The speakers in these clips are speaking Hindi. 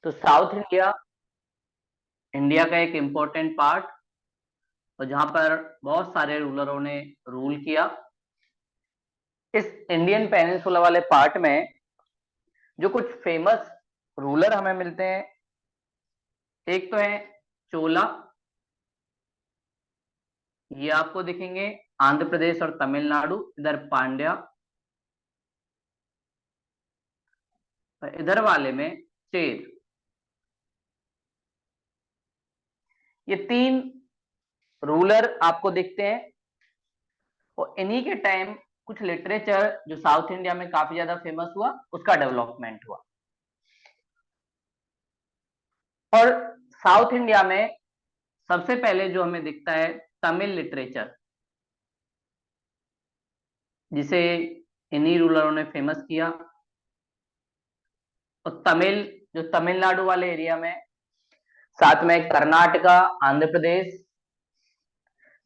तो साउथ इंडिया इंडिया का एक इम्पोर्टेंट पार्ट, और जहां पर बहुत सारे रूलरों ने रूल किया। इस इंडियन पेनिनसुला वाले पार्ट में जो कुछ फेमस रूलर हमें मिलते हैं, एक तो है चोला। ये आपको दिखेंगे आंध्र प्रदेश और तमिलनाडु, इधर पांड्या, और इधर वाले में चेर। ये तीन रूलर आपको दिखते हैं, और इन्हीं के टाइम कुछ लिटरेचर जो साउथ इंडिया में काफी ज्यादा फेमस हुआ, उसका डेवलपमेंट हुआ। और साउथ इंडिया में सबसे पहले जो हमें दिखता है तमिल लिटरेचर, जिसे इन्हीं रूलरों ने फेमस किया। और तमिल जो तमिलनाडु वाले एरिया में, साथ में कर्नाटका, आंध्र प्रदेश,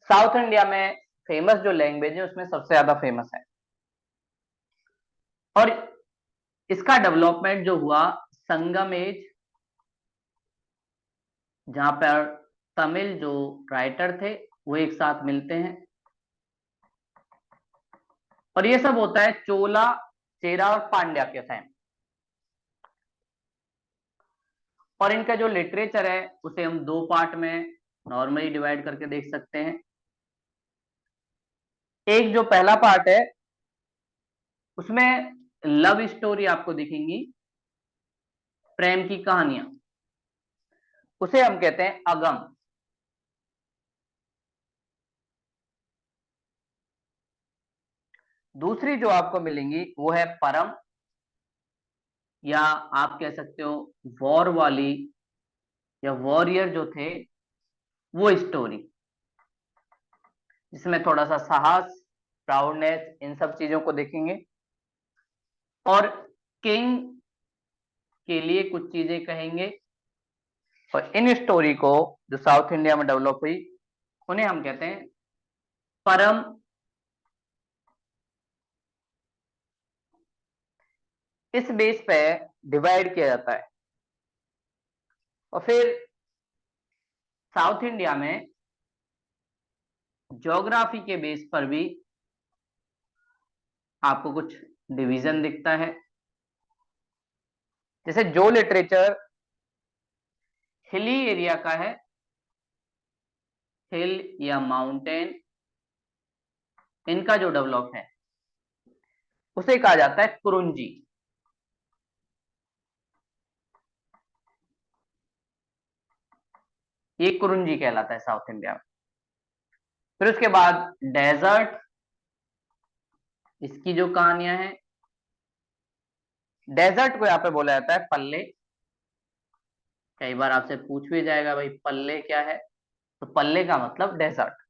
साउथ इंडिया में फेमस जो लैंग्वेज है उसमें सबसे ज्यादा फेमस है। और इसका डेवलपमेंट जो हुआ संगम एज, जहां पर तमिल जो राइटर थे वो एक साथ मिलते हैं, और ये सब होता है चोला, चेरा और पांड्या के टाइम। और इनका जो लिटरेचर है उसे हम दो पार्ट में नॉर्मली डिवाइड करके देख सकते हैं। एक जो पहला पार्ट है उसमें लव स्टोरी आपको दिखेंगी, प्रेम की कहानियां, उसे हम कहते हैं अगम। दूसरी जो आपको मिलेंगी वो है परम, या आप कह सकते हो वॉर वाली, या वॉरियर जो थे वो स्टोरी, जिसमें थोड़ा सा साहस, प्राउडनेस, इन सब चीजों को देखेंगे। और किंग के लिए कुछ चीजें कहेंगे। और इन स्टोरी को जो साउथ इंडिया में डेवलप हुई उन्हें हम कहते हैं परम। इस बेस पे डिवाइड किया जाता है। और फिर साउथ इंडिया में ज्योग्राफी के बेस पर भी आपको कुछ डिवीजन दिखता है। जैसे जो लिटरेचर हिली एरिया का है, हिल या माउंटेन, इनका जो डेवलप है उसे कहा जाता है कुरुंजी। ये कुरुंजी कहलाता है साउथ इंडिया में। फिर उसके बाद डेजर्ट, इसकी जो कहानियां हैं, डेजर्ट को यहाँ पे बोला जाता है पल्ले। कई बार आपसे पूछ भी जाएगा भाई पल्ले क्या है, तो पल्ले का मतलब डेजर्ट।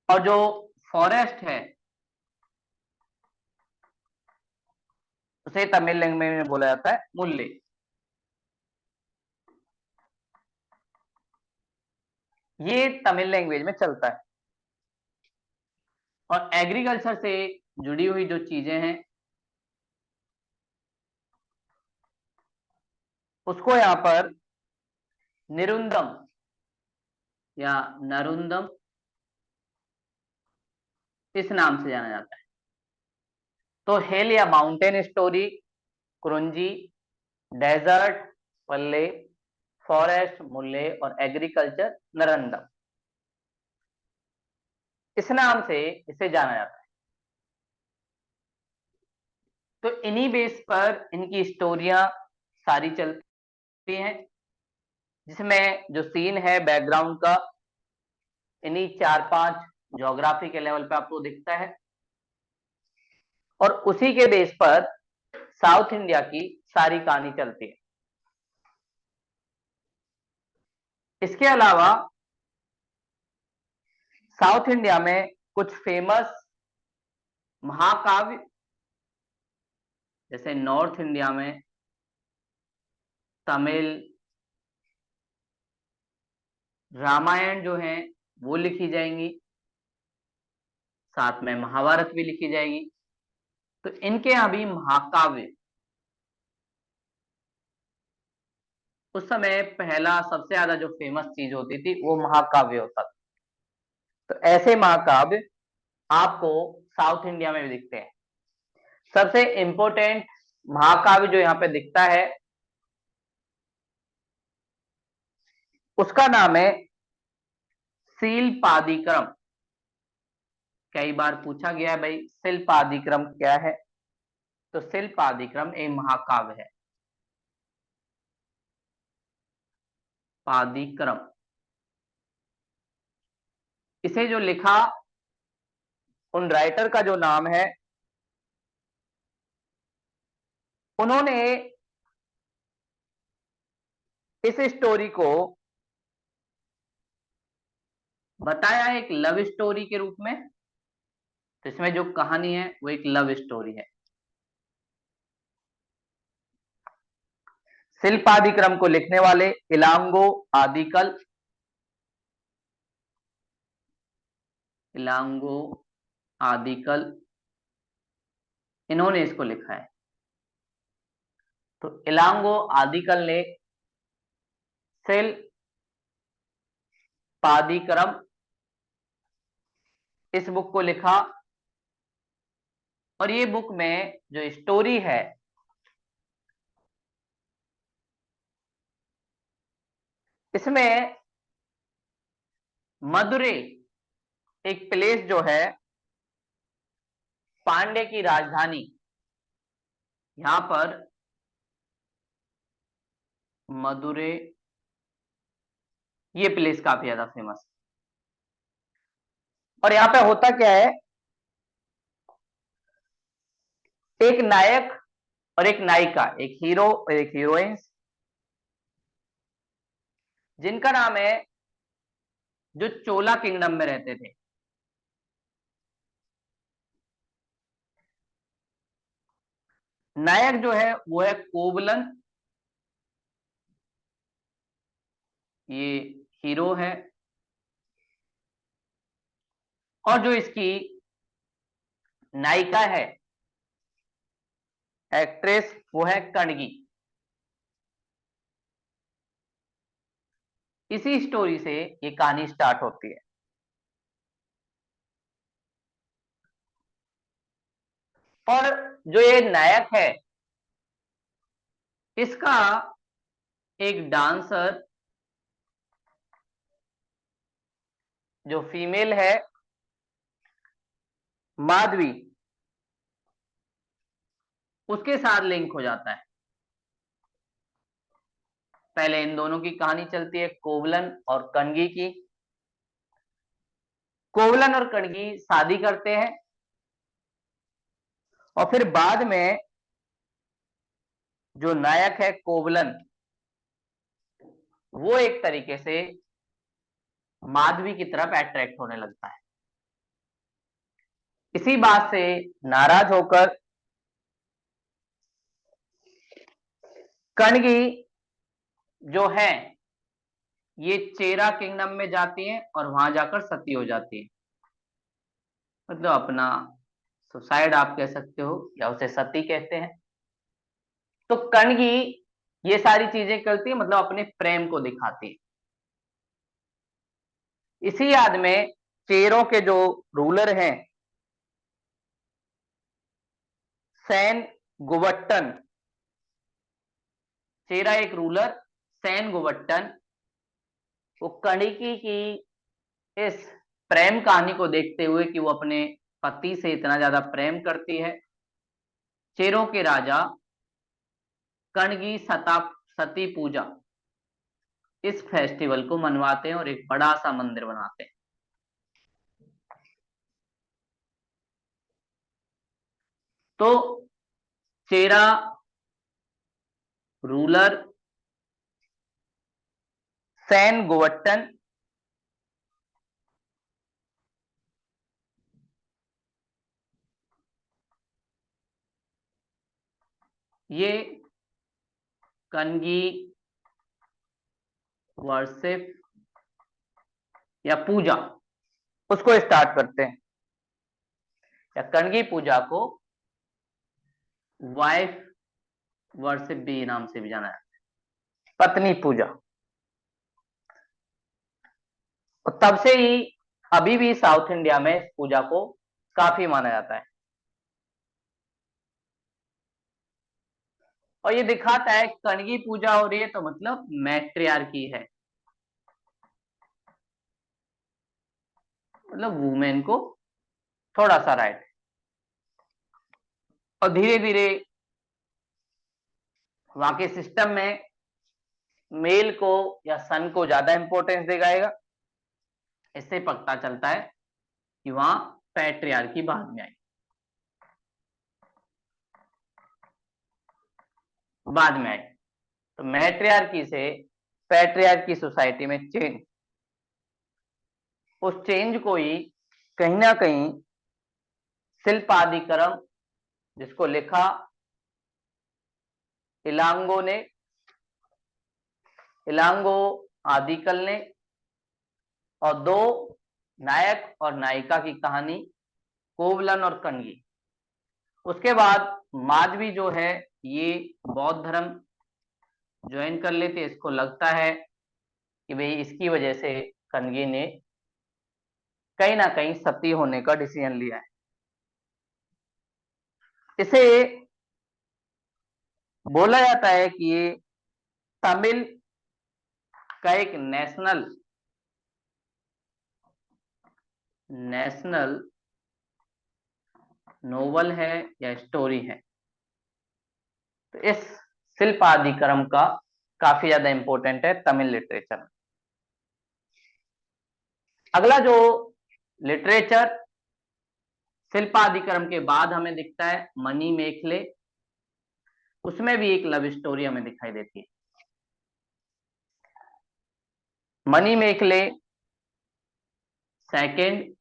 और जो फॉरेस्ट है उसे तमिल लैंग्वेज में बोला जाता है मुल्ले। ये तमिल लैंग्वेज में चलता है। और एग्रीकल्चर से जुड़ी हुई जो चीजें हैं उसको यहाँ पर निरुंदम या नरुंदम इस नाम से जाना जाता है। तो हिल या माउंटेन स्टोरी कुरुंजी, डेजर्ट पल्ले, फॉरेस्ट मुल्ले, और एग्रीकल्चर नरंदम, इस नाम से इसे जाना जाता है। तो इन्हीं बेस पर इनकी स्टोरियां सारी चलती हैं, जिसमें जो सीन है बैकग्राउंड का इन्हीं चार पांच ज्योग्राफी के लेवल पे आपको दिखता है। और उसी के बेस पर साउथ इंडिया की सारी कहानी चलती है। इसके अलावा साउथ इंडिया में कुछ फेमस महाकाव्य, जैसे नॉर्थ इंडिया में तमिल रामायण जो है वो लिखी जाएंगी, साथ में महाभारत भी लिखी जाएगी। तो इनके यहाँ भी महाकाव्य उस समय पहला सबसे ज्यादा जो फेमस चीज होती थी वो महाकाव्य होता था। तो ऐसे महाकाव्य आपको साउथ इंडिया में भी दिखते हैं। सबसे इंपॉर्टेंट महाकाव्य जो यहाँ पे दिखता है उसका नाम है शीलपादिक्रम। कई बार पूछा गया है भाई शीलपादिक्रम क्या है, तो शीलपादिक्रम एक महाकाव्य है। पादिक्रम, इसे जो लिखा उन राइटर का जो नाम है, उन्होंने इस स्टोरी को बताया है एक लव स्टोरी के रूप में। तो इसमें जो कहानी है वो एक लव स्टोरी है। शिल्पादिक्रम को लिखने वाले इलांगो आदिकल, इलांगो आदिकल, इन्होंने इसको लिखा है। तो इलांगो आदिकल ने शिल्पादिक्रम इस बुक को लिखा, और ये बुक में जो स्टोरी है इसमें मदुरै एक प्लेस जो है पांड्य की राजधानी, यहां पर मदुरै, ये प्लेस काफी ज्यादा फेमस है। और यहां पे होता क्या है, एक नायक और एक नायिका, एक हीरो और एक हीरोइन, जिनका नाम है, जो चोला किंगडम में रहते थे। नायक जो है वो है कोवलन, ये हीरो है। और जो इसकी नायिका है, एक्ट्रेस, वो है कणगी। इसी स्टोरी से ये कहानी स्टार्ट होती है। और जो ये नायक है इसका एक डांसर जो फीमेल है माधवी, उसके साथ लिंक हो जाता है। पहले इन दोनों की कहानी चलती है, कोवलन और कणगी की। कोवलन और कणगी शादी करते हैं, और फिर बाद में जो नायक है कोवलन, वो एक तरीके से माधवी की तरफ अट्रैक्ट होने लगता है। इसी बात से नाराज होकर कणगी जो है ये चेरा किंगडम में जाती है और वहां जाकर सती हो जाती है। मतलब अपना सुसाइड आप कह सकते हो, या उसे सती कहते हैं। तो कणगी ये सारी चीजें करती है, मतलब अपने प्रेम को दिखाती है। इसी याद में चेरों के जो रूलर हैं सैन गुवट्टन, चेरा एक रूलर सैन गुवट्टन, वो कणिकी की इस प्रेम कहानी को देखते हुए कि वो अपने पति से इतना ज्यादा प्रेम करती है, चेरों के राजा कणगी सती पूजा, इस फेस्टिवल को मनवाते हैं और एक बड़ा सा मंदिर बनाते हैं। तो चेरा रूलर सैन गोवर्टन ये कणगी वर्शिप या पूजा उसको स्टार्ट करते हैं, या कणगी पूजा को वाइफ वर्शिप भी नाम से भी जाना है। पत्नी पूजा। और तब से ही अभी भी साउथ इंडिया में इस पूजा को काफी माना जाता है। और ये दिखाता है कणगी पूजा हो रही है तो मतलब मैट्रियार्की है, मतलब वुमेन को थोड़ा सा राइट। और धीरे धीरे वहां के सिस्टम में मेल को या सन को ज्यादा इंपॉर्टेंस देगा। इससे पता चलता है कि वहां पैट्रियार्की बाद में आई, बाद में आई। तो मैट्रियार्की से पैट्रियार्की सोसाइटी में चेंज, उस चेंज को ही कहीं ना कहीं शिल्पादिकरम, जिसको लिखा इलांगो ने, इलांगो आदिकल ने, और दो नायक और नायिका की कहानी कोवलन और कणगी। उसके बाद माधवी जो है ये बौद्ध धर्म ज्वाइन कर लेते। इसको लगता है कि भाई इसकी वजह से कणगी ने कहीं ना कहीं सती होने का डिसीजन लिया है। इसे बोला जाता है कि ये तमिल का एक नेशनल नेशनल नोवेल है या स्टोरी है। तो इस शिल्पादिकरम का काफी ज्यादा इंपॉर्टेंट है तमिल लिटरेचर में। अगला जो लिटरेचर शिल्पादिकरम के बाद हमें दिखता है मणि मेखले। उसमें भी एक लव स्टोरी हमें दिखाई देती है। मणि मेखले सेकंड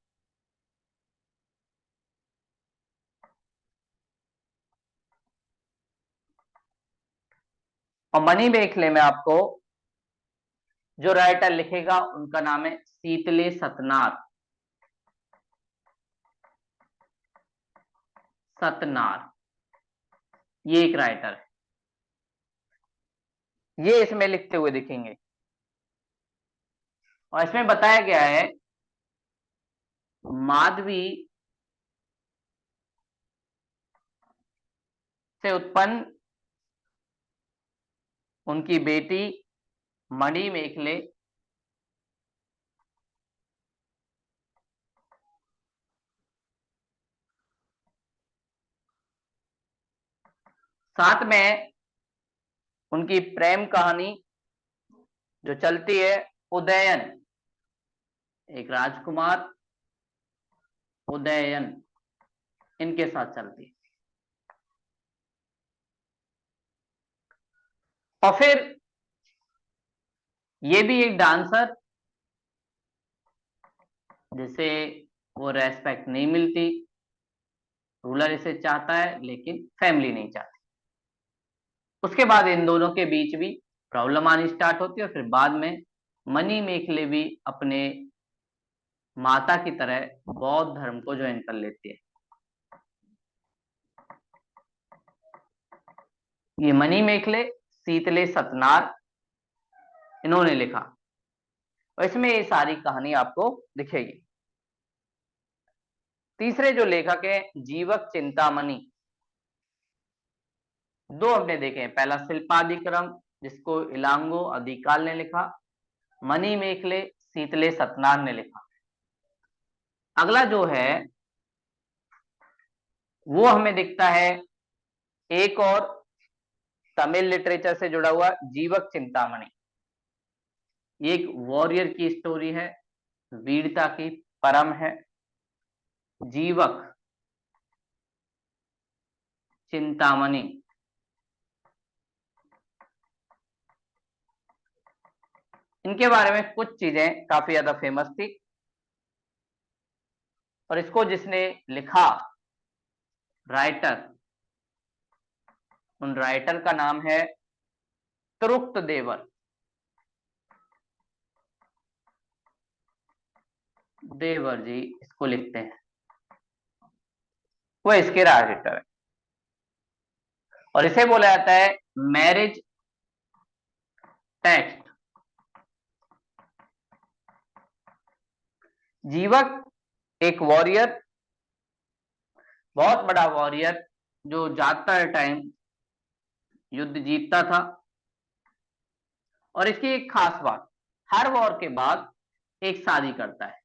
और मणि मेखले में आपको जो राइटर लिखेगा उनका नाम है शीतले सतनार। सतनार ये एक राइटर है, ये इसमें लिखते हुए दिखेंगे। और इसमें बताया गया है माधवी से उत्पन्न उनकी बेटी मणि मेखले साथ में उनकी प्रेम कहानी जो चलती है उदयन, एक राजकुमार उदयन, इनके साथ चलती है। और फिर ये भी एक डांसर जिसे वो रेस्पेक्ट नहीं मिलती, रूलर इसे चाहता है लेकिन फैमिली नहीं चाहती। उसके बाद इन दोनों के बीच भी प्रॉब्लम आनी स्टार्ट होती है। और फिर बाद में मणि मेखले भी अपने माता की तरह बौद्ध धर्म को ज्वाइन कर लेती है। ये मणि मेखले, शीतले सतनार, इन्होंने लिखा। और इसमें ये सारी कहानी आपको दिखेगी। तीसरे जो लेखक है जीवक चिंतामणि, दो हमने देखे हैं। पहला शिल्पादिक्रम जिसको इलांगो अधिकाल ने लिखा, मणि मेखले शीतले सतनार ने लिखा। अगला जो है वो हमें दिखता है एक और तमिल लिटरेचर से जुड़ा हुआ जीवक चिंतामणि। ये एक वॉरियर की स्टोरी है, वीरता की परम है। जीवक चिंतामणि, इनके बारे में कुछ चीजें काफी ज्यादा फेमस थी। और इसको जिसने लिखा राइटर, उन राइटर का नाम है त्रुक्त देवर। देवर जी इसको लिखते हैं, वो इसके राइटर है। और इसे बोला जाता है मैरिज टेक्स्ट। जीवक एक वॉरियर, बहुत बड़ा वॉरियर, जो ज्यादातर टाइम युद्ध जीतता था। और इसकी एक खास बात, हर वॉर के बाद एक शादी करता है।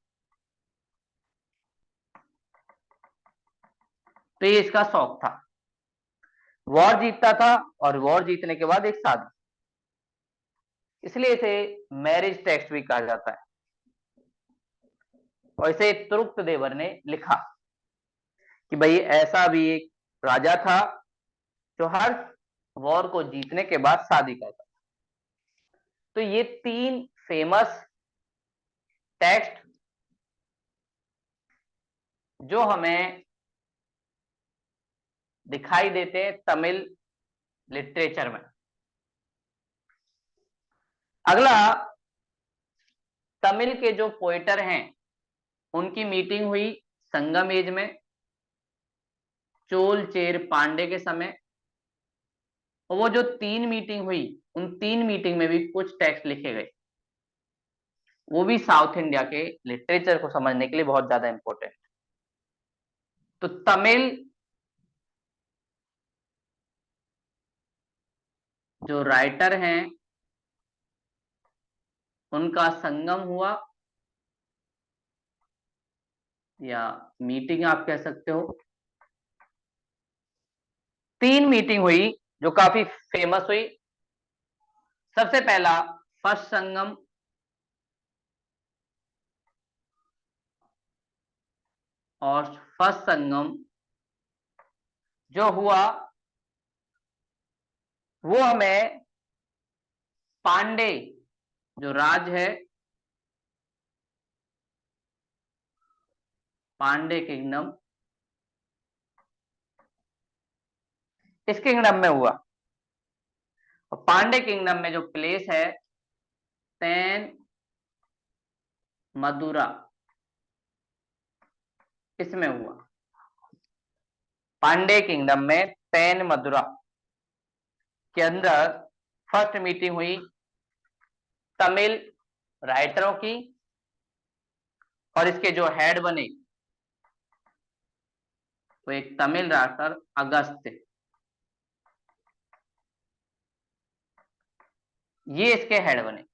तो ये इसका शौक था, वॉर जीतता था और वॉर जीतने के बाद एक शादी, इसलिए इसे मैरिज टेक्स्ट भी कहा जाता है। और इसे तुरुक्तदेवर ने लिखा कि भाई ऐसा भी एक राजा था जो हर वॉर को जीतने के बाद शादी करता था। तो ये 3 फेमस टेक्स्ट जो हमें दिखाई देते हैं तमिल लिटरेचर में। अगला, तमिल के जो पोएटर हैं उनकी मीटिंग हुई संगम एज में, चोल चेर पांडे के समय। और वो जो 3 मीटिंग हुई, उन 3 मीटिंग में भी कुछ टेक्स्ट लिखे गए, वो भी साउथ इंडिया के लिटरेचर को समझने के लिए बहुत ज्यादा इंपॉर्टेंट। तो तमिल जो राइटर हैं उनका संगम हुआ, या मीटिंग आप कह सकते हो। 3 मीटिंग हुई जो काफी फेमस हुई। सबसे पहला फर्स्ट संगम, और फर्स्ट संगम जो हुआ वो हमें पांडे जो राज है, पांडे किंगडम, इस किंगडम में हुआ। और पांडे किंगडम में जो प्लेस है तैन मदुरा, इसमें हुआ। पांडे किंगडम में तैन मदुरा के अंदर फर्स्ट मीटिंग हुई तमिल राइटरों की, और इसके जो हेड बने वो एक तमिल राइटर अगस्त्य, ये इसके हेड बने।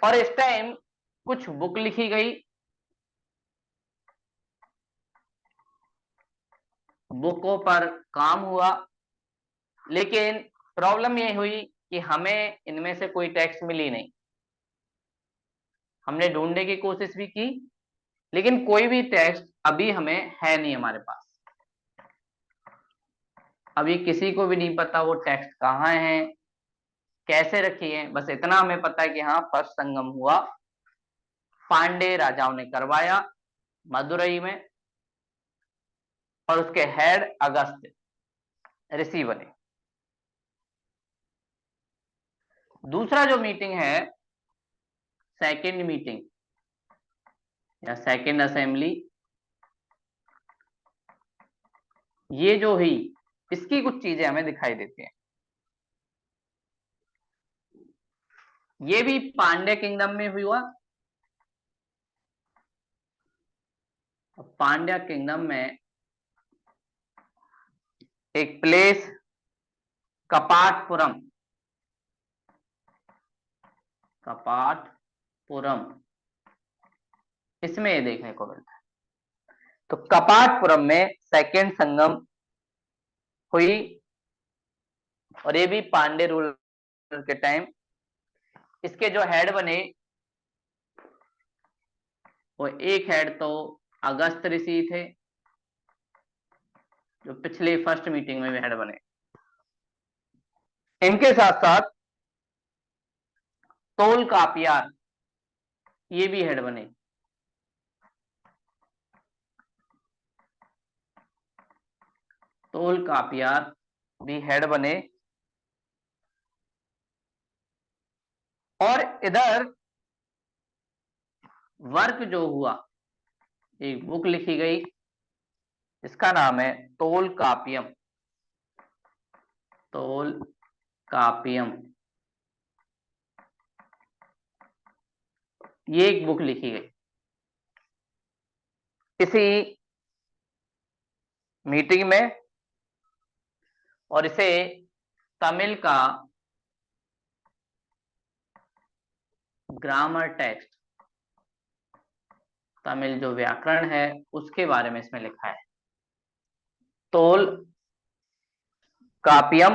और इस टाइम कुछ बुक लिखी गई, बुकों पर काम हुआ, लेकिन प्रॉब्लम ये हुई कि हमें इनमें से कोई टेक्स्ट मिली नहीं। हमने ढूंढने की कोशिश भी की, लेकिन कोई भी टेक्स्ट अभी हमें है नहीं हमारे पास। अभी किसी को भी नहीं पता वो टेक्स्ट कहाँ है, कैसे रखी है। बस इतना हमें पता है कि हाँ फर्स्ट संगम हुआ, पांडे राजाओं ने करवाया मदुरई में, और उसके हेड अगस्त्य ऋषि बने। दूसरा जो मीटिंग है, सेकंड मीटिंग या सेकंड असेंबली, ये जो हुई इसकी कुछ चीजें हमें दिखाई देती हैं। ये भी पांड्य किंगडम में हुआ। पांड्या किंगडम में एक प्लेस कपाटपुरम, कपाटपुरम, इसमें ये देखने को मिलता है। तो कपाटपुरम में सेकंड संगम हुई, और ये भी पांडे रूल के टाइम। इसके जो हेड बने वो एक हेड तो अगस्त ऋषि थे, जो पिछले फर्स्ट मीटिंग में भी हेड बने। इनके साथ साथ तोल कापियार, ये भी हेड बने। तोल कापियार भी हेड बने। और इधर वर्क जो हुआ, एक बुक लिखी गई, इसका नाम है तोल कापियम, तोल कापियम। ये एक बुक लिखी गई किसी मीटिंग में, और इसे तमिल का ग्रामर टेक्स्ट, तमिल जो व्याकरण है उसके बारे में इसमें लिखा है। तोल कापियम,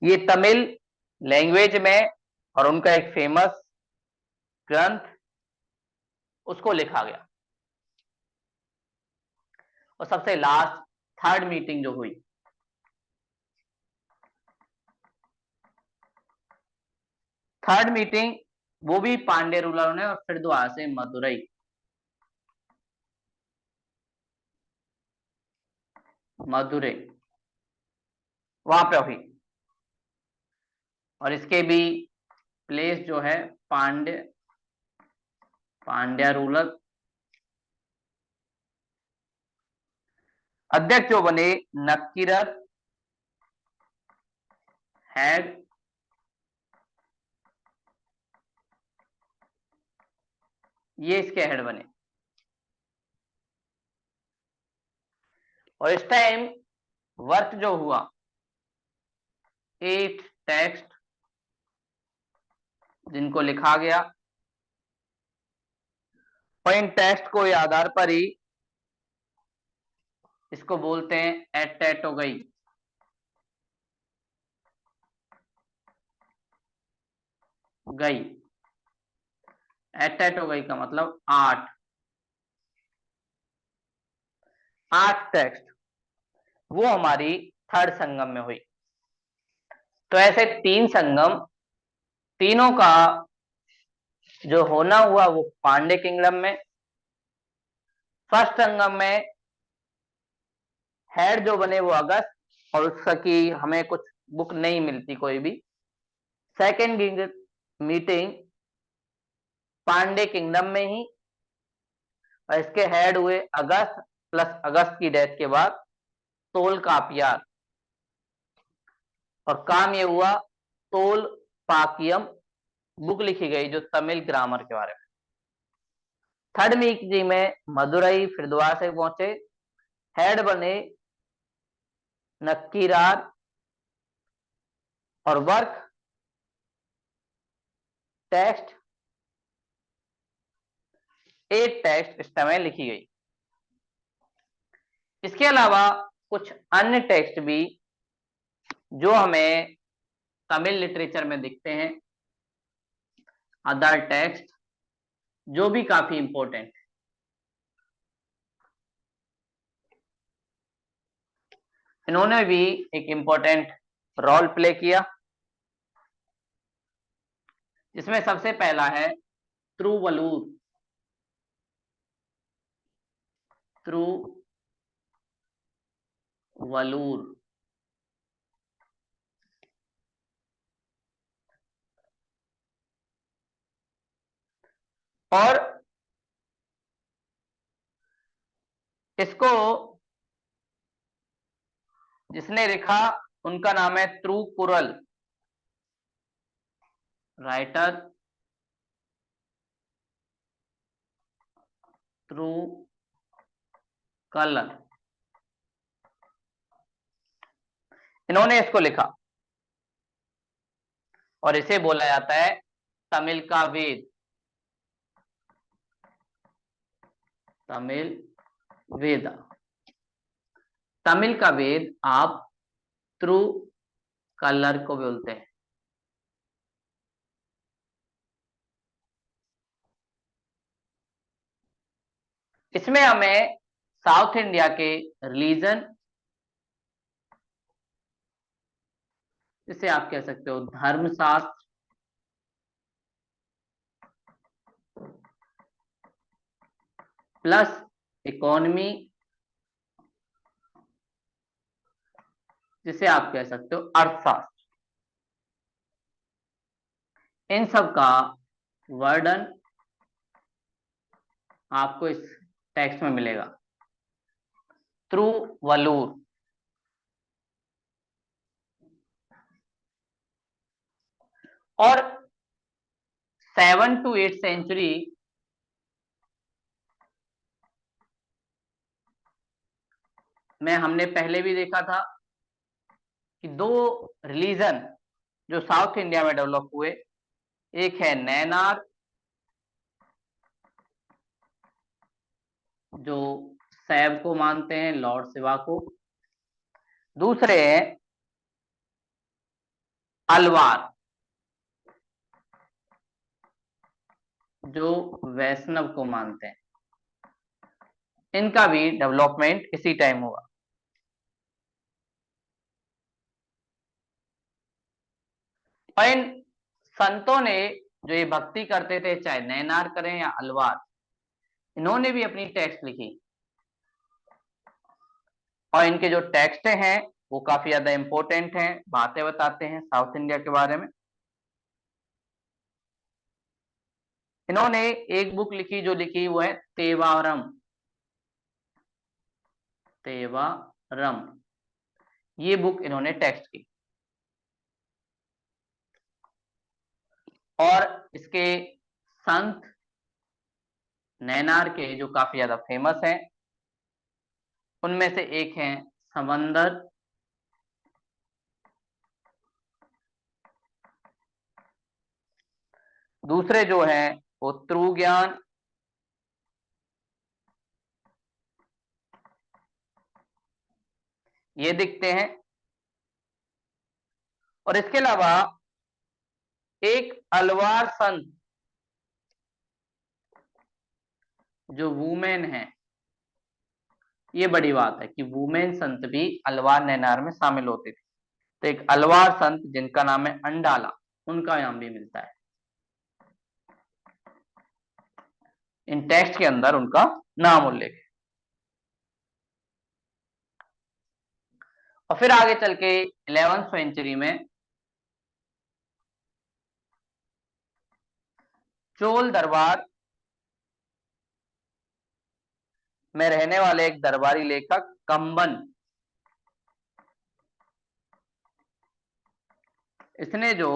ये तमिल लैंग्वेज में और उनका एक फेमस ग्रंथ, उसको लिखा गया। और सबसे लास्ट थर्ड मीटिंग जो हुई, थर्ड मीटिंग वो भी पांड्य रूलरों ने और फिर दोबारा से मदुरई, मदुरई वहां पे हुई। और इसके भी प्लेस जो है पांड्या रूलर, अध्यक्ष जो बने नक्कीरर, हेड ये इसके हेड बने। और इस टाइम वर्क जो हुआ 8 टेक्स्ट जिनको लिखा गया, और इन टेक्स्ट को आधार पर ही इसको बोलते हैं एटेटोगई। गई, एटेटोगई का मतलब 8 टेक्स्ट, वो हमारी थर्ड संगम में हुई। तो ऐसे 3 संगम, तीनों का जो होना हुआ वो पांड्य किंगडम में। फर्स्ट संगम में हेड जो बने वो अगस्त, और उसका की हमें कुछ बुक नहीं मिलती कोई भी। सेकेंड मीटिंग पांड्य किंगडम में ही, और इसके हेड हुए अगस्त, प्लस अगस्त की डेथ के बाद तोल कापियार। और काम ये हुआ, तोल पाकियम बुक लिखी गई जो तमिल ग्रामर के बारे में। थर्ड मीटिंग में मदुरई फिर दोबारा से पहुंचे, हेड बने नक्कीरार, और वर्क टेक्स्ट 8 टेक्स्ट इस समय लिखी गई। इसके अलावा कुछ अन्य टेक्स्ट भी जो हमें तमिल लिटरेचर में दिखते हैं, अदर टेक्स्ट जो भी काफी इंपॉर्टेंट, इन्होंने भी एक इंपॉर्टेंट रोल प्ले किया। जिसमें सबसे पहला है त्रुवलूर, त्रुवलूर। और इसको जिसने लिखा उनका नाम है त्रुकुरल, राइटर त्रुकलर, इन्होंने इसको लिखा। और इसे बोला जाता है तमिल का वेद, तमिल वेद, तमिल का वेद आप त्रू कलर को बोलते हैं। इसमें हमें साउथ इंडिया के रिलीजन, जिसे आप कह सकते हो धर्मशास्त्र, प्लस इकोनॉमी, जिसे आप कह सकते हो अर्थशास्त्र, इन सब का वर्णन आपको इस टेक्स्ट में मिलेगा। त्रुवलूर। और 7 to 8 सेंचुरी में हमने पहले भी देखा था कि दो रिलीजन जो साउथ इंडिया में डेवलप हुए, एक है नैनार जो शैव को मानते हैं, लॉर्ड शिवा को, दूसरे हैं अलवार जो वैष्णव को मानते हैं। इनका भी डेवलपमेंट इसी टाइम हुआ। और इन संतों ने जो ये भक्ति करते थे, चाहे नैनार करें या अलवार, इन्होंने भी अपनी टेक्स्ट लिखी और इनके जो टेक्स्ट हैं वो काफी ज्यादा इंपॉर्टेंट हैं, बातें बताते हैं साउथ इंडिया के बारे में। इन्होंने एक बुक लिखी, जो लिखी वो है तेवारम। तेवारम ये बुक इन्होंने टेक्स्ट की, और इसके संत नैनार के जो काफी ज्यादा फेमस हैं, उनमें से एक हैं समंदर, दूसरे जो हैं वो त्रु ज्ञान, ये दिखते हैं। और इसके अलावा एक अलवार संत जो वुमेन है, ये बड़ी बात है कि वुमेन संत भी अलवार नैनार में शामिल होते थे। तो एक अलवार संत जिनका नाम है अंडाला, उनका नाम भी मिलता है इन टेक्स्ट के अंदर, उनका नाम उल्लेख है। और फिर आगे चल के 11वीं सेंचुरी में चोल दरबार में रहने वाले एक दरबारी लेखक कंबन, इसने जो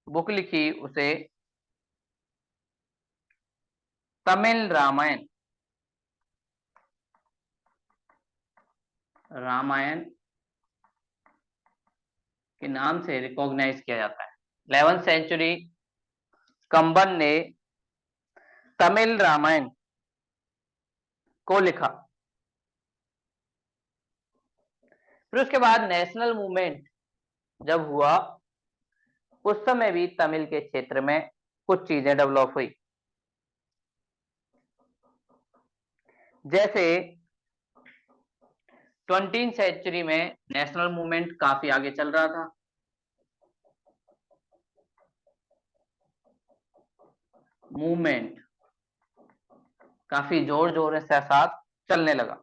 बुक लिखी उसे तमिल रामायण के नाम से रिकॉग्नाइज किया जाता है। 11वीं सेंचुरी कंबन ने तमिल रामायण को लिखा। फिर उसके बाद नेशनल मूवमेंट जब हुआ, उस समय भी तमिल के क्षेत्र में कुछ चीजें डेवलप हुई, जैसे 20वीं सेंचुरी में नेशनल मूवमेंट काफी आगे चल रहा था। मूवमेंट काफी जोर जोर से साथ चलने लगा,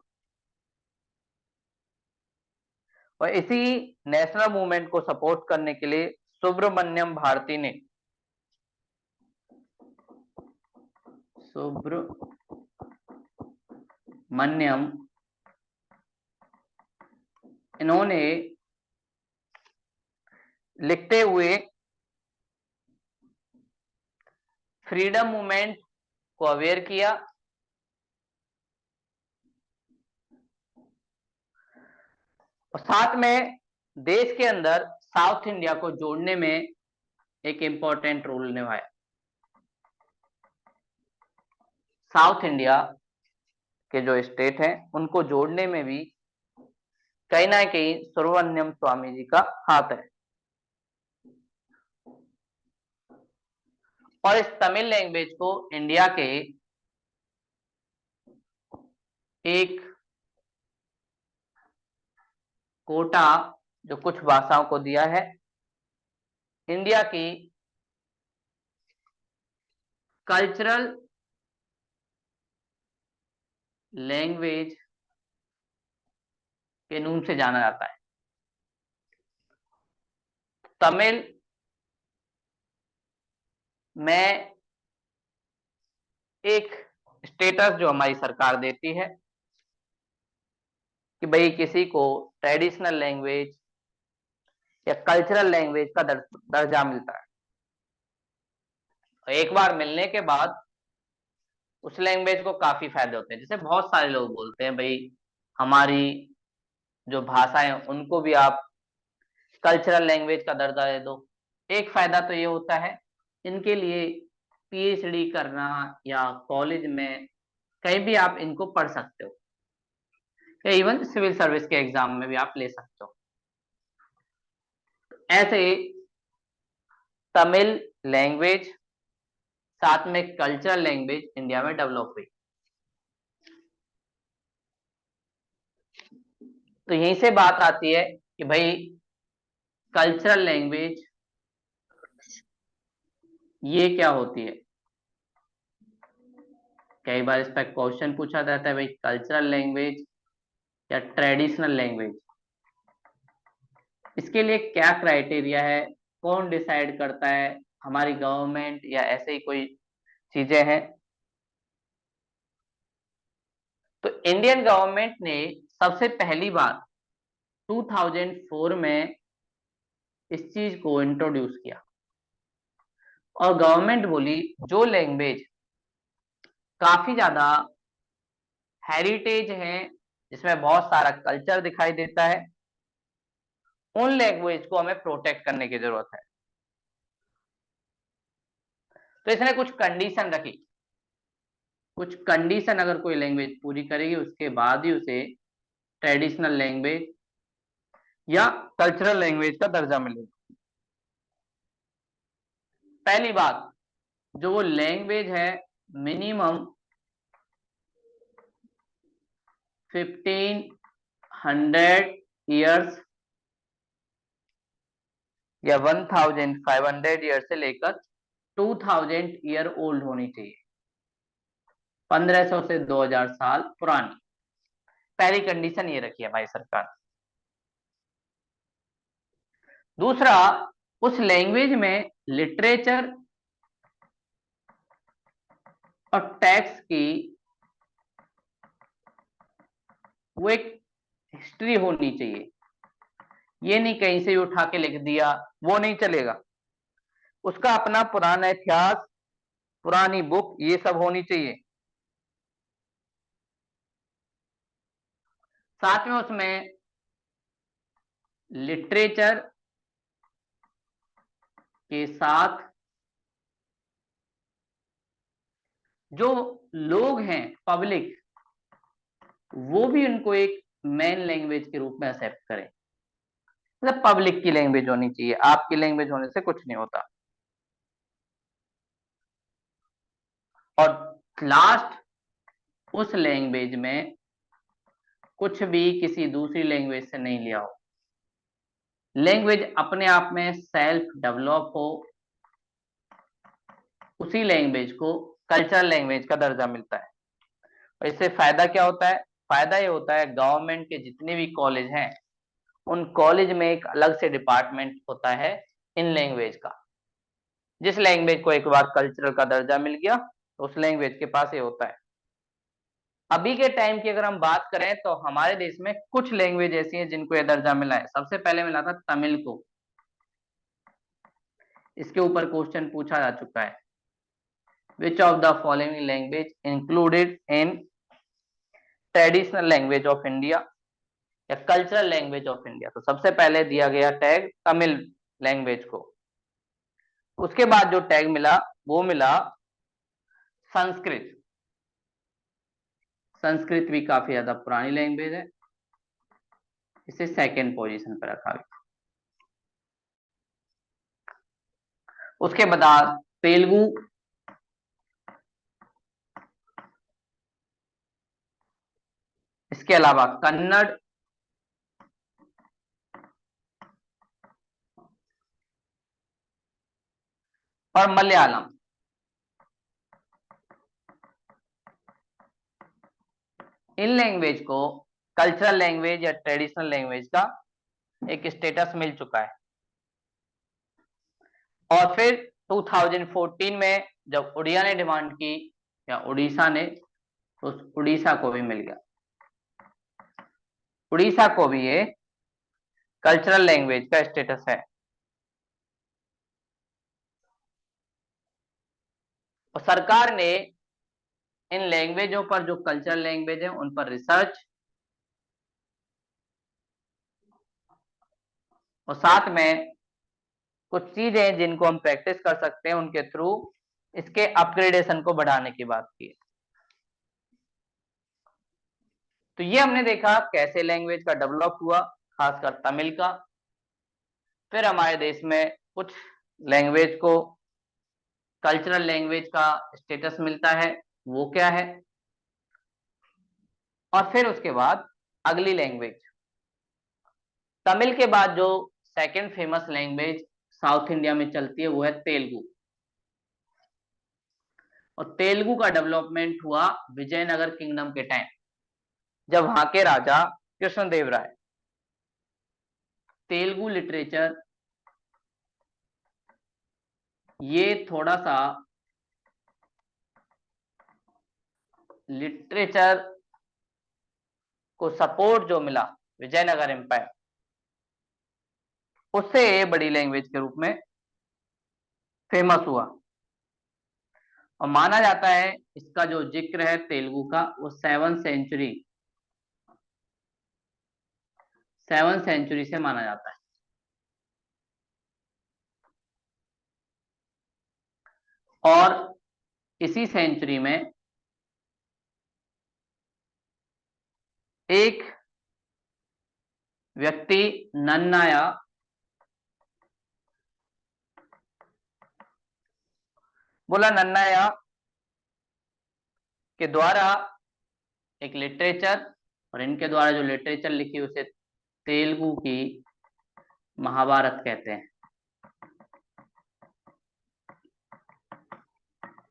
और इसी नेशनल मूवमेंट को सपोर्ट करने के लिए सुब्रमण्यम भारती ने इन्होंने लिखते हुए फ्रीडम मूवमेंट को अवेयर किया, और साथ में देश के अंदर साउथ इंडिया को जोड़ने में एक इंपॉर्टेंट रोल निभाया। साउथ इंडिया के जो स्टेट हैं उनको जोड़ने में भी कहीं ना कहीं सुब्रमण्यम स्वामी जी का हाथ है। और इस तमिल लैंग्वेज को इंडिया के एक कोटा जो कुछ भाषाओं को दिया है, इंडिया की कल्चरल लैंग्वेज के नाम से जाना जाता है। तमिल में एक स्टेटस जो हमारी सरकार देती है कि भाई किसी को ट्रेडिशनल लैंग्वेज या कल्चरल लैंग्वेज का दर्जा मिलता है। एक बार मिलने के बाद उस लैंग्वेज को काफी फायदे होते हैं। जैसे बहुत सारे लोग बोलते हैं भाई हमारी जो भाषा है उनको भी आप कल्चरल लैंग्वेज का दर्जा दे दो। एक फायदा तो ये होता है, इनके लिए पीएचडी करना या कॉलेज में कहीं भी आप इनको पढ़ सकते हो, या इवन सिविल सर्विस के एग्जाम में भी आप ले सकते हो। ऐसे तमिल लैंग्वेज साथ में कल्चरल लैंग्वेज इंडिया में डेवलप हुई। तो यहीं से बात आती है कि भाई कल्चरल लैंग्वेज ये क्या होती है। कई बार इस पर क्वेश्चन पूछा जाता है भाई कल्चरल लैंग्वेज या ट्रेडिशनल लैंग्वेज, इसके लिए क्या क्राइटेरिया है, कौन डिसाइड करता है, हमारी गवर्नमेंट या ऐसे ही कोई चीजें हैं। तो इंडियन गवर्नमेंट ने सबसे पहली बार 2004 में इस चीज को इंट्रोड्यूस किया और गवर्नमेंट बोली जो लैंग्वेज काफी ज्यादा हेरिटेज है, जिसमें बहुत सारा कल्चर दिखाई देता है, उन लैंग्वेज को हमें प्रोटेक्ट करने की जरूरत है। तो इसने कुछ कंडीशन रखी, कुछ कंडीशन अगर कोई लैंग्वेज पूरी करेगी उसके बाद ही उसे ट्रेडिशनल लैंग्वेज या कल्चरल लैंग्वेज का दर्जा मिलेगा। पहली बात, जो वो लैंग्वेज है मिनिमम 1500 ईयर्स या 1500 ईयर से लेकर 2000 ईयर ओल्ड होनी चाहिए, 1500 से 2000 साल पुरानी। पहली कंडीशन ये रखी है भाई सरकार। दूसरा, उस लैंग्वेज में लिटरेचर और टेक्स्ट की वो एक हिस्ट्री होनी चाहिए। ये नहीं कहीं से उठा के लिख दिया, वो नहीं चलेगा। उसका अपना पुराना इतिहास, पुरानी बुक, ये सब होनी चाहिए। साथ में उसमें लिटरेचर के साथ जो लोग हैं पब्लिक, वो भी उनको एक मेन लैंग्वेज के रूप में एक्सेप्ट करें। मतलब पब्लिक की लैंग्वेज होनी चाहिए, आपकी लैंग्वेज होने से कुछ नहीं होता। और लास्ट, उस लैंग्वेज में कुछ भी किसी दूसरी लैंग्वेज से नहीं लिया हो, लैंग्वेज अपने आप में सेल्फ डेवलप हो, उसी लैंग्वेज को कल्चरल लैंग्वेज का दर्जा मिलता है। और इससे फायदा क्या होता है? फायदा ये होता है गवर्नमेंट के जितने भी कॉलेज हैं उन कॉलेज में एक अलग से डिपार्टमेंट होता है इन लैंग्वेज का। जिस लैंग्वेज को एक बार कल्चरल का दर्जा मिल गया तो उस लैंग्वेज के पास ये होता है। अभी के टाइम की अगर हम बात करें तो हमारे देश में कुछ लैंग्वेज ऐसी हैं जिनको यह दर्जा मिला है। सबसे पहले मिला था तमिल को। इसके ऊपर क्वेश्चन पूछा जा चुका है, which of the following language included in traditional language of India या कल्चरल लैंग्वेज ऑफ इंडिया। तो सबसे पहले दिया गया टैग तमिल लैंग्वेज को। उसके बाद जो टैग मिला वो मिला संस्कृत। संस्कृत भी काफी ज्यादा पुरानी लैंग्वेज है, इसे सेकंड पोजीशन पर रखा गया। उसके बाद तेलुगु, इसके अलावा कन्नड़, और मलयालम। इन लैंग्वेज को कल्चरल लैंग्वेज या ट्रेडिशनल लैंग्वेज का एक स्टेटस मिल चुका है। और फिर 2014 में जब उड़िया ने डिमांड की या उड़ीसा ने, तो उड़ीसा को भी मिल गया। उड़ीसा को भी ये कल्चरल लैंग्वेज का स्टेटस है। और सरकार ने इन लैंग्वेजों पर, जो कल्चरल लैंग्वेज है, उन पर रिसर्च और साथ में कुछ चीजें जिनको हम प्रैक्टिस कर सकते हैं उनके थ्रू इसके अपग्रेडेशन को बढ़ाने की बात की है। तो ये हमने देखा कैसे लैंग्वेज का डेवलप हुआ, खासकर तमिल का। फिर हमारे देश में कुछ लैंग्वेज को कल्चरल लैंग्वेज का स्टेटस मिलता है, वो क्या है। और फिर उसके बाद अगली लैंग्वेज, तमिल के बाद जो second famous language south India में चलती है वो है तेलुगु। और तेलुगु का डेवलपमेंट हुआ विजयनगर किंगडम के टाइम, जब वहां के राजा कृष्णदेवराय तेलुगु लिटरेचर ये थोड़ा सा लिटरेचर को सपोर्ट जो मिला विजयनगर एम्पायर, उससे ये बड़ी लैंग्वेज के रूप में फेमस हुआ। और माना जाता है इसका जो जिक्र है तेलुगु का वो 7th सेंचुरी से माना जाता है। और इसी सेंचुरी में एक व्यक्ति नन्नाया बोला, नन्नाया के द्वारा एक लिटरेचर, और इनके द्वारा जो लिटरेचर लिखी उसे तेलुगु की महाभारत कहते हैं।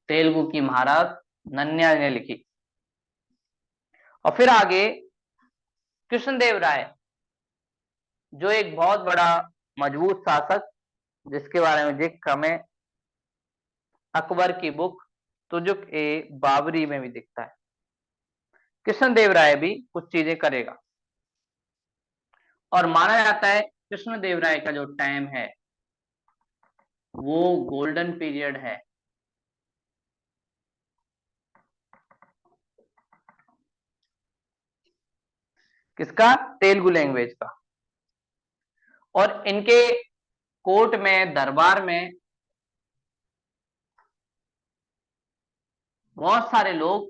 तेलुगु की महाभारत नन्या ने लिखी। और फिर आगे कृष्णदेव राय, जो एक बहुत बड़ा मजबूत शासक, जिसके बारे में जिक्र हमें अकबर की बुक तुजुक ए बाबरी में भी दिखता है। कृष्णदेव राय भी कुछ चीजें करेगा और माना जाता है कृष्णदेव राय का जो टाइम है वो गोल्डन पीरियड है। किसका? तेलुगु लैंग्वेज का। और इनके कोर्ट में, दरबार में बहुत सारे लोग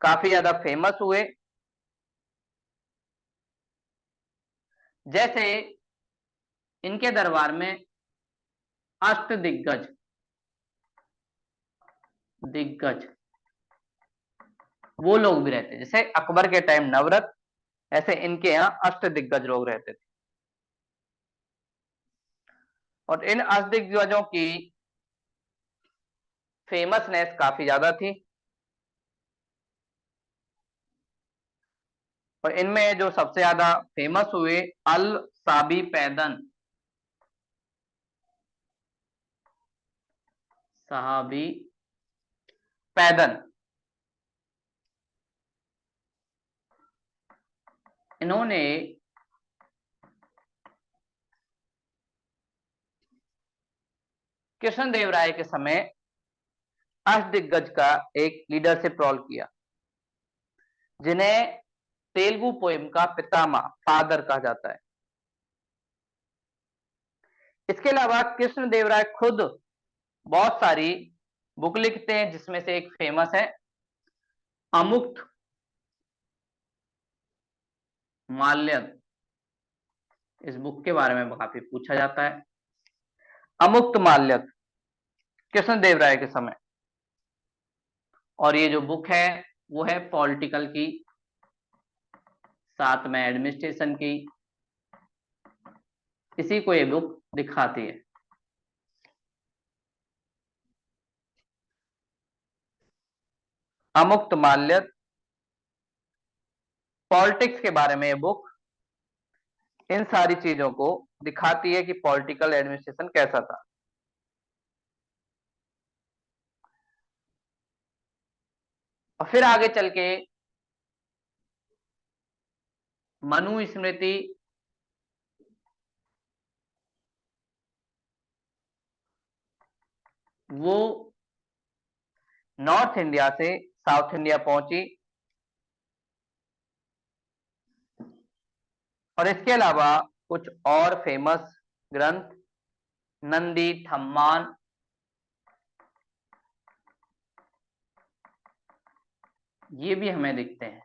काफी ज्यादा फेमस हुए। जैसे इनके दरबार में अष्ट दिग्गज वो लोग भी रहते, जैसे अकबर के टाइम नवरत्न, ऐसे इनके यहाँ अष्ट दिग्गज लोग रहते थे। और इन अष्ट दिग्गजों की फेमसनेस काफी ज्यादा थी। और इनमें जो सबसे ज्यादा फेमस हुए, अल साबी पैदन साहबी पैदन, इन्होंने कृष्णदेव राय के समय अष्ट दिग्गज का एक लीडरशिप रोल किया, जिन्हें तेलुगु पोएम का पितामह, फादर कहा जाता है। इसके अलावा कृष्णदेव राय खुद बहुत सारी बुक लिखते हैं, जिसमें से एक फेमस है अमुक्त माल्यद। इस बुक के बारे में काफी पूछा जाता है। अमुक्त माल्यद कृष्णदेव राय के समय। और ये जो बुक है वो है पॉलिटिकल की, साथ में एडमिनिस्ट्रेशन की, इसी को ये बुक दिखाती है। अमुक्त माल्यद पॉलिटिक्स के बारे में ये बुक इन सारी चीजों को दिखाती है कि पॉलिटिकल एडमिनिस्ट्रेशन कैसा था। और फिर आगे चल के मनुस्मृति वो नॉर्थ इंडिया से साउथ इंडिया पहुंची, और इसके अलावा कुछ और फेमस ग्रंथ नंदी थम्मान, ये भी हमें दिखते हैं।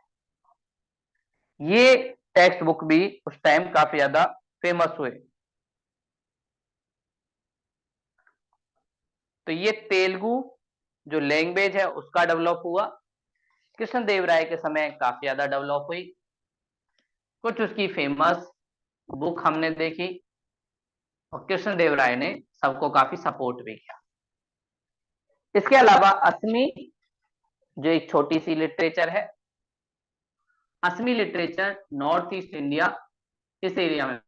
ये टेक्स्ट बुक भी उस टाइम काफी ज्यादा फेमस हुए। तो ये तेलुगु जो लैंग्वेज है उसका डेवलप हुआ, कृष्णदेवराय के समय काफी ज्यादा डेवलप हुई। कुछ उसकी फेमस बुक हमने देखी, और कृष्णदेवराय ने सबको काफी सपोर्ट भी किया। इसके अलावा असमी जो एक छोटी सी लिटरेचर है, असमी लिटरेचर नॉर्थ ईस्ट इंडिया इस एरिया में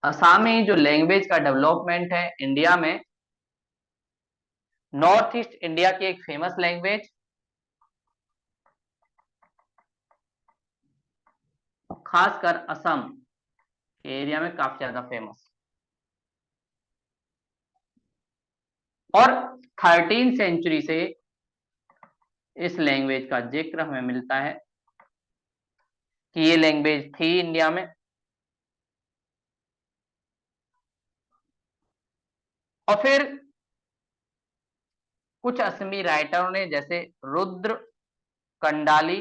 असमी जो लैंग्वेज का डेवलपमेंट है इंडिया में, नॉर्थ ईस्ट इंडिया की एक फेमस लैंग्वेज, खासकर असम के एरिया में काफी ज्यादा फेमस। और 13 सेंचुरी से इस लैंग्वेज का जिक्र हमें मिलता है कि ये लैंग्वेज थी इंडिया में। और फिर कुछ असमी राइटरों ने, जैसे रुद्र कंडाली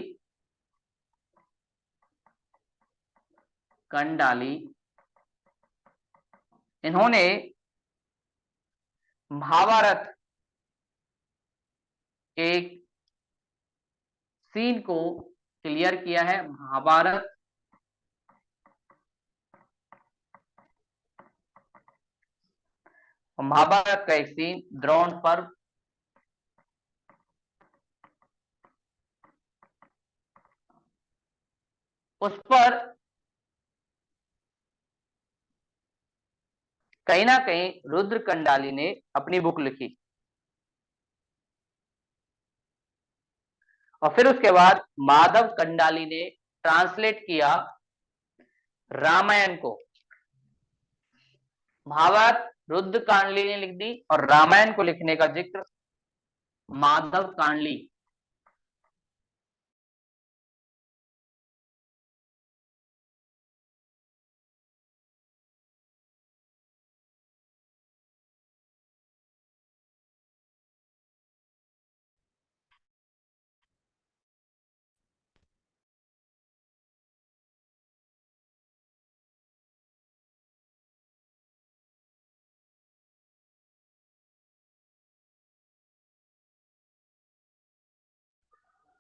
कंडाली, इन्होंने महाभारत के एक सीन को क्लियर किया है। महाभारत का एक सीन द्रोण पर्व, उस पर कहीं ना कहीं रुद्र कंडाली ने अपनी बुक लिखी। और फिर उसके बाद माधव कंडाली ने ट्रांसलेट किया रामायण को। महाभारत रुद्र कांडली ने लिख दी, और रामायण को लिखने का जिक्र माधव कांडली।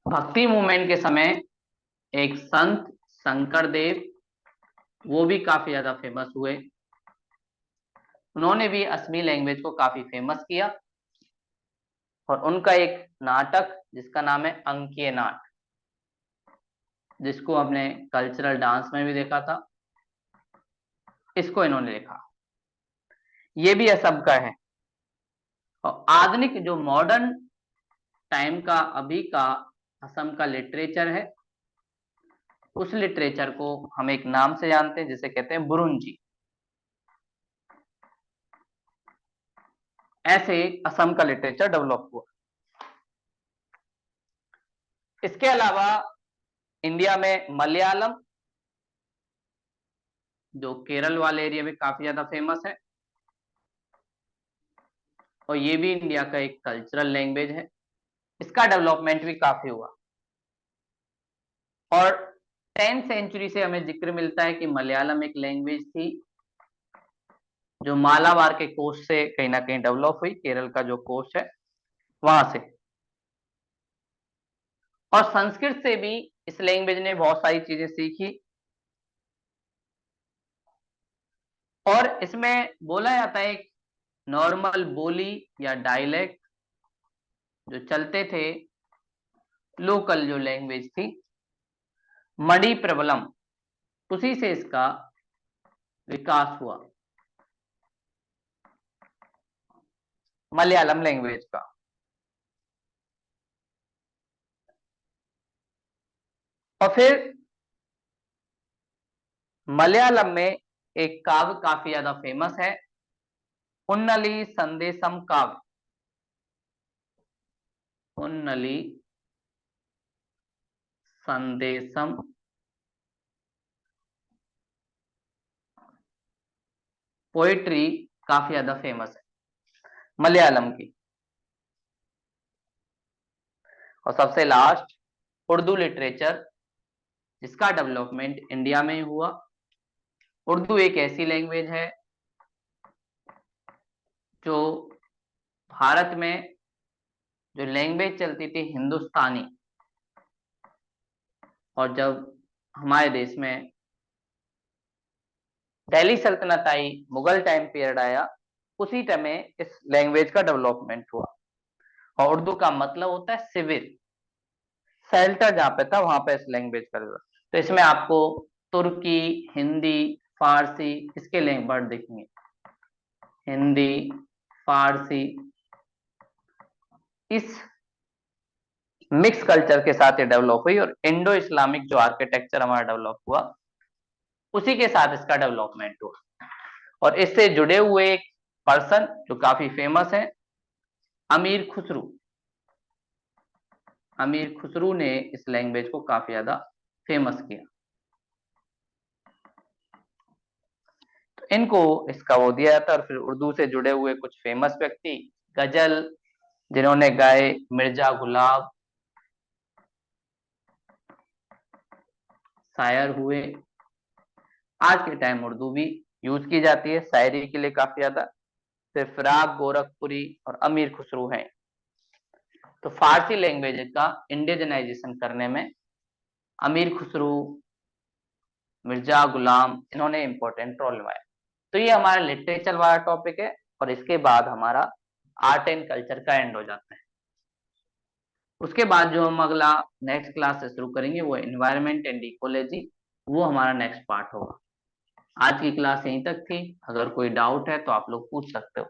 भक्ति मूवमेंट के समय एक संत शंकर देव, वो भी काफी ज्यादा फेमस हुए। उन्होंने भी असमी लैंग्वेज को काफी फेमस किया, और उनका एक नाटक जिसका नाम है अंकीय नाट, जिसको हमने कल्चरल डांस में भी देखा था, इसको इन्होंने लिखा। ये भी असम का है। और आधुनिक जो मॉडर्न टाइम का अभी का असम का लिटरेचर है, उस लिटरेचर को हम एक नाम से जानते हैं जिसे कहते हैं बुरुंजी। ऐसे असम का लिटरेचर डेवलप हुआ। इसके अलावा इंडिया में मलयालम, जो केरल वाले एरिया में काफी ज्यादा फेमस है, और ये भी इंडिया का एक कल्चरल लैंग्वेज है। इसका डेवलपमेंट भी काफी हुआ। और 10th सेंचुरी से हमें जिक्र मिलता है कि मलयालम एक लैंग्वेज थी जो मालाबार के कोस्ट से कहीं ना कहीं डेवलप हुई, केरल का जो कोस्ट है वहां से। और संस्कृत से भी इस लैंग्वेज ने बहुत सारी चीजें सीखी। और इसमें बोला जाता है एक नॉर्मल बोली या डायलेक्ट जो चलते थे, लोकल जो लैंग्वेज थी, मणि प्रबलम, उसी से इसका विकास हुआ, मलयालम लैंग्वेज का। और फिर मलयालम में एक काव्य काफी ज्यादा फेमस है, उन्नली संदेशम काव्य। उन्नली संदेशम पोएट्री काफी ज्यादा फेमस है मलयालम की। और सबसे लास्ट उर्दू लिटरेचर, जिसका डेवलपमेंट इंडिया में ही हुआ। उर्दू एक ऐसी लैंग्वेज है जो भारत में जो लैंग्वेज चलती थी हिंदुस्तानी, और जब हमारे देश में दिल्ली सल्तनत आई, मुगल टाइम पीरियड आया, उसी समय इस लैंग्वेज का डेवलपमेंट हुआ। और उर्दू का मतलब होता है शिविर, शेल्टर जहां पे था वहां पे इस लैंग्वेज का। तो इसमें आपको तुर्की, हिंदी, फारसी, इसके वर्ड देखेंगे, हिंदी, फारसी, इस मिक्स कल्चर के साथ ये डेवलप हुई। और इंडो इस्लामिक जो आर्किटेक्चर हमारा डेवलप हुआ, उसी के साथ इसका डेवलपमेंट हुआ। और इससे जुड़े हुए एक पर्सन जो काफी फेमस है, अमीर खुसरू। अमीर खुसरू ने इस लैंग्वेज को काफी ज्यादा फेमस किया। तो इनको इसका वो दिया जाता है। और फिर उर्दू से जुड़े हुए कुछ फेमस व्यक्ति, गजल जिन्होंने गाए, मिर्जा गुलाब शायर हुए। आज के टाइम उर्दू भी यूज की जाती है शायरी के लिए काफी ज्यादा। फिर फिराक गोरखपुरी और अमीर खुसरू हैं। तो फारसी लैंग्वेज का इंडियनाइजेशन करने में अमीर खुसरू, मिर्जा गुलाम, इन्होंने इंपॉर्टेंट रोल निभाया। तो ये हमारा लिटरेचर वाला टॉपिक है। और इसके बाद हमारा आर्ट एंड कल्चर का एंड हो जाता है। उसके बाद जो हम अगला नेक्स्ट क्लास से शुरू करेंगे वो एनवायरनमेंट एंड इकोलॉजी, वो हमारा नेक्स्ट पार्ट होगा। आज की क्लास यहीं तक थी। अगर कोई डाउट है तो आप लोग पूछ सकते हो।